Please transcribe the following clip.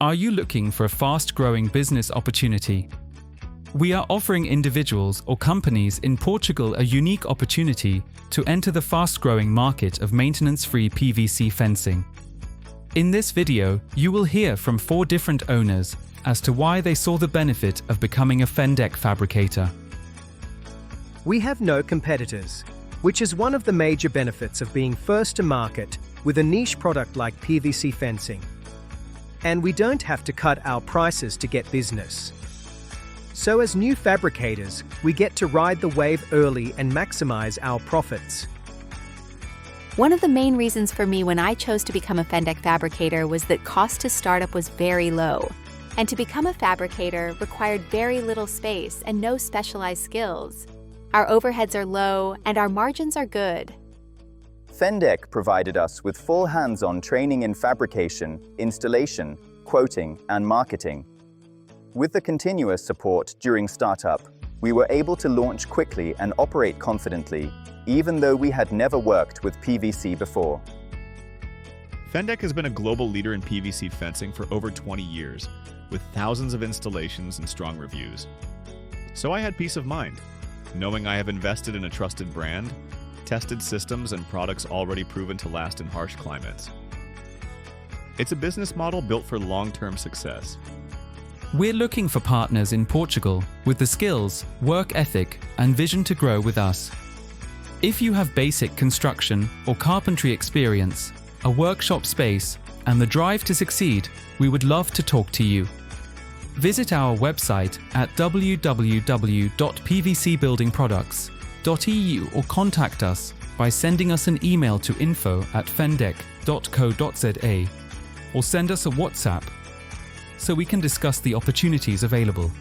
Are you looking for a fast-growing business opportunity? We are offering individuals or companies in Portugal a unique opportunity to enter the fast-growing market of maintenance-free PVC fencing. In this video, you will hear from 4 different owners as to why they saw the benefit of becoming a Fendeck Fabricator. We have no competitors, which is one of the major benefits of being first to market with a niche product like PVC fencing. And we don't have to cut our prices to get business. So as new fabricators, we get to ride the wave early and maximize our profits. One of the main reasons for me when I chose to become a Fendeck Fabricator was that cost to startup was very low. And to become a fabricator required very little space and no specialized skills. Our overheads are low and our margins are good. Fendeck provided us with full hands-on training in fabrication, installation, quoting, and marketing. With the continuous support during startup, we were able to launch quickly and operate confidently, even though we had never worked with PVC before. Fendeck has been a global leader in PVC fencing for over 20 years, with thousands of installations and strong reviews. So I had peace of mind, knowing I have invested in a trusted brand, tested systems and products already proven to last in harsh climates. It's a business model built for long-term success. We're looking for partners in Portugal with the skills, work ethic, and vision to grow with us. If you have basic construction or carpentry experience, a workshop space, and the drive to succeed, we would love to talk to you. Visit our website at www.pvcbuildingproducts.eu or contact us by sending us an email to info@fendeck.co.za or send us a WhatsApp so we can discuss the opportunities available.